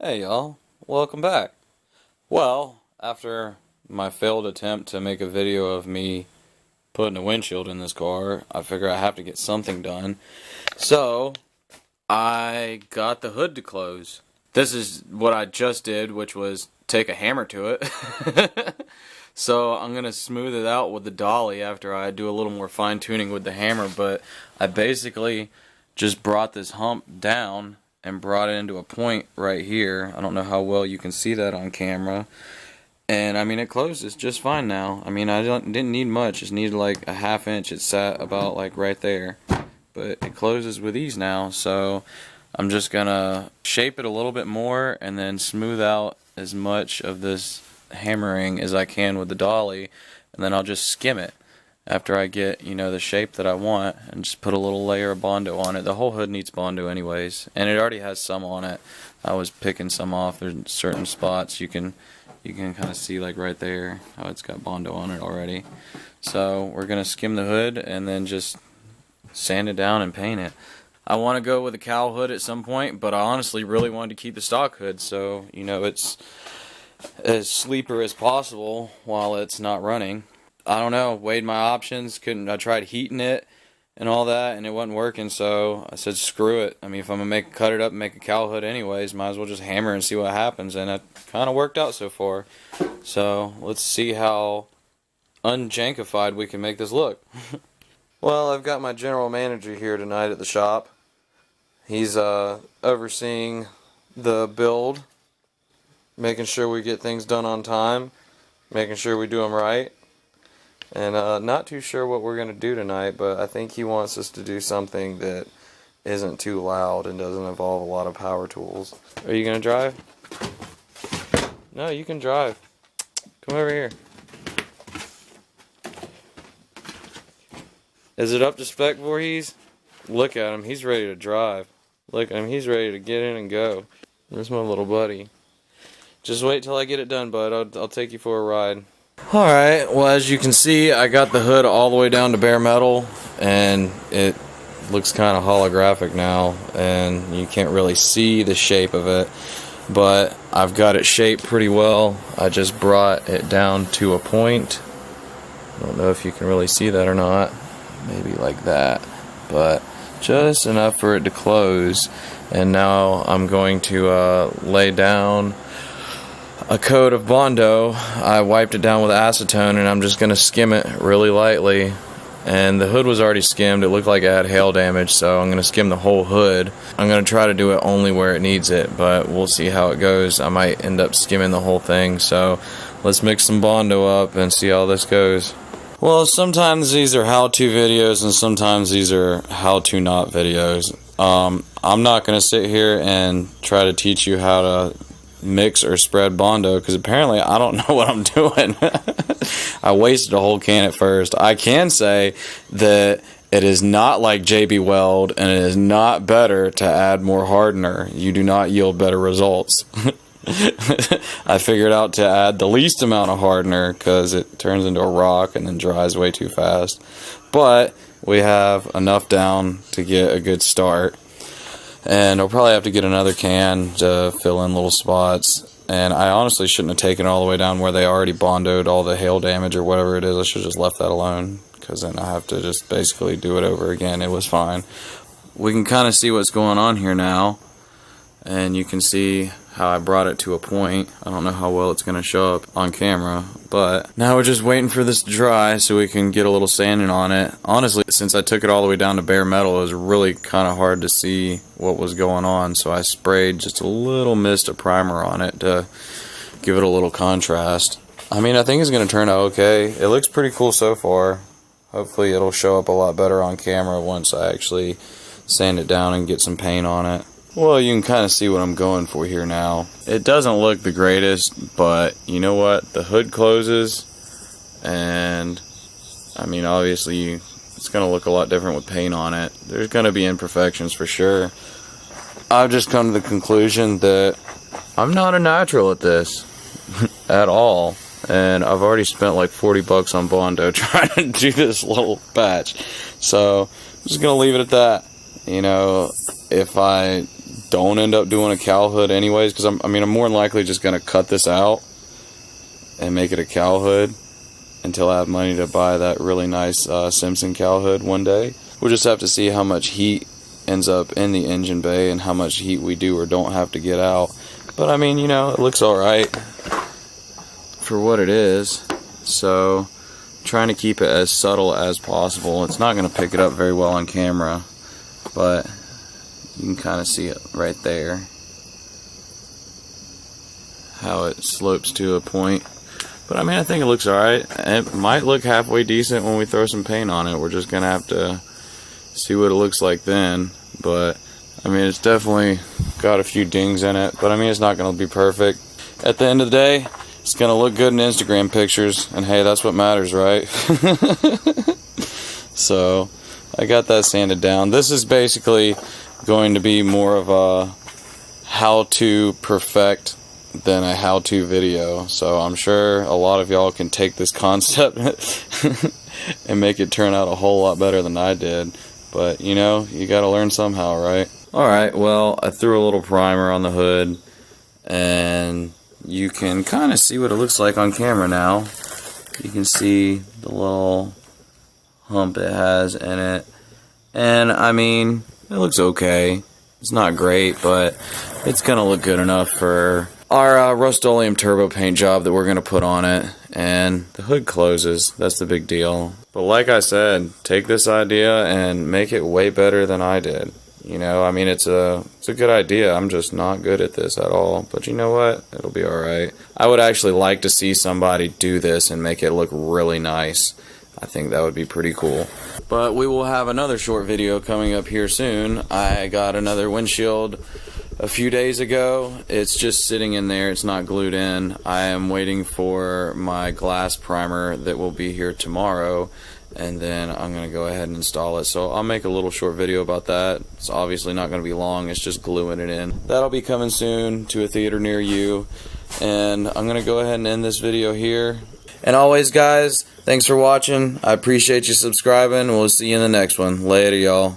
Hey y'all, welcome back. Well, after my failed attempt to make a video of me putting a windshield in this car, I figure I have to get something done. So, I got the hood to close. This is what I just did, which was take a hammer to it. So, I'm going to smooth it out with the dolly after I do a little more fine tuning with the hammer, but I basically just brought this hump down and brought it into a point right here. I don't know how well you can see that on camera. And I mean, it closes just fine now. I mean, didn't need much, just needed like a ½ inch. It sat about like right there. But it closes with ease now, so I'm just gonna shape it a little bit more and then smooth out as much of this hammering as I can with the dolly, and then I'll just skim it after I get, the shape that I want, and just put a little layer of Bondo on it. The whole hood needs Bondo anyways, and it already has some on it. I was picking some off in certain spots. You can kind of see like right there how it's got Bondo on it already. So we're gonna skim the hood and then just sand it down and paint it. I want to go with a cowl hood at some point, but I honestly really wanted to keep the stock hood, so it's as sleeper as possible while it's not running. I don't know, weighed my options, I tried heating it and all that, and it wasn't working, so I said screw it. I mean, if I'm gonna cut it up and make a cowl hood anyways, might as well just hammer and see what happens, and it kind of worked out so far. So let's see how unjankified we can make this look. Well, I've got my general manager here tonight at the shop. He's overseeing the build, making sure we get things done on time, making sure we do them right. And not too sure what we're going to do tonight, but I think he wants us to do something that isn't too loud and doesn't involve a lot of power tools. Are you going to drive? No, you can drive. Come over here. Is it up to spec, Voorhees? Look at him. He's ready to drive. Look at him. He's ready to get in and go. There's my little buddy. Just wait till I get it done, bud. I'll take you for a ride. Alright, well, as you can see, I got the hood all the way down to bare metal, and it looks kind of holographic now, and you can't really see the shape of it, but I've got it shaped pretty well. I just brought it down to a point. I don't know if you can really see that or not. Maybe like that, but just enough for it to close. And now I'm going to lay down a coat of Bondo. I wiped it down with acetone, and I'm just going to skim it really lightly. And the hood was already skimmed. It looked like it had hail damage, so I'm going to skim the whole hood. I'm going to try to do it only where it needs it, but we'll see how it goes. I might end up skimming the whole thing, so let's mix some Bondo up and see how this goes. Well, sometimes these are how-to videos, and sometimes these are how-to not videos. I'm not going to sit here and try to teach you how to mix or spread Bondo, because apparently I don't know what I'm doing. I wasted a whole can at first. I can say that it is not like JB Weld, and it is not better to add more hardener. You do not yield better results. I figured out to add the least amount of hardener because it turns into a rock and then dries way too fast. But we have enough down to get a good start. And I'll probably have to get another can to fill in little spots. And I honestly shouldn't have taken it all the way down where they already Bondoed all the hail damage or whatever it is. I should have just left that alone, because then I have to just basically do it over again. It was fine. We can kind of see what's going on here now. And you can see how I brought it to a point. I don't know how well it's going to show up on camera, but now we're just waiting for this to dry so we can get a little sanding on it. Honestly, since I took it all the way down to bare metal, it was really kind of hard to see what was going on, so I sprayed just a little mist of primer on it to give it a little contrast. I mean, I think it's going to turn out okay. It looks pretty cool so far. Hopefully it'll show up a lot better on camera once I actually sand it down and get some paint on it. Well, you can kind of see what I'm going for here now. It doesn't look the greatest, but you know what? The hood closes, and I mean, obviously, it's going to look a lot different with paint on it. There's going to be imperfections for sure. I've just come to the conclusion that I'm not a natural at this at all, and I've already spent like $40 on Bondo trying to do this little batch. So I'm just going to leave it at that. If I don't end up doing a cowl hood anyways, because I'm more than likely just going to cut this out and make it a cowl hood until I have money to buy that really nice Simpson cowl hood one day. We'll just have to see how much heat ends up in the engine bay and how much heat we do or don't have to get out. But I mean, you know, it looks alright for what it is. So, trying to keep it as subtle as possible. It's not going to pick it up very well on camera, but you can kind of see it right there, how it slopes to a point. But I mean, I think it looks alright. It might look halfway decent when we throw some paint on it. We're just going to have to see what it looks like then. But I mean, it's definitely got a few dings in it, but I mean, it's not going to be perfect. At the end of the day, it's going to look good in Instagram pictures, and hey, that's what matters, right? So, I got that sanded down. This is basically going to be more of a how to perfect than a how-to video. So I'm sure a lot of y'all can take this concept and make it turn out a whole lot better than I did. But, you know, you gotta learn somehow, right? Alright, well, I threw a little primer on the hood, and you can kind of see what it looks like on camera now. You can see the little hump it has in it. And, I mean, it looks okay. It's not great, but it's gonna look good enough for our Rust-Oleum turbo paint job that we're going to put on it. And the hood closes. That's the big deal. But like I said, take this idea and make it way better than I did. You know, I mean, it's a good idea. I'm just not good at this at all. But you know what? It'll be alright. I would actually like to see somebody do this and make it look really nice. I think that would be pretty cool. But we will have another short video coming up here soon. I got another windshield a few days ago. It's just sitting in there. It's not glued in. I am waiting for my glass primer that will be here tomorrow, and then I'm going to go ahead and install it. So I'll make a little short video about that. It's obviously not going to be long. It's just gluing it in. That'll be coming soon to a theater near you. And I'm going to go ahead and end this video here. And always, guys, thanks for watching. I appreciate you subscribing. We'll see you in the next one. Later, y'all.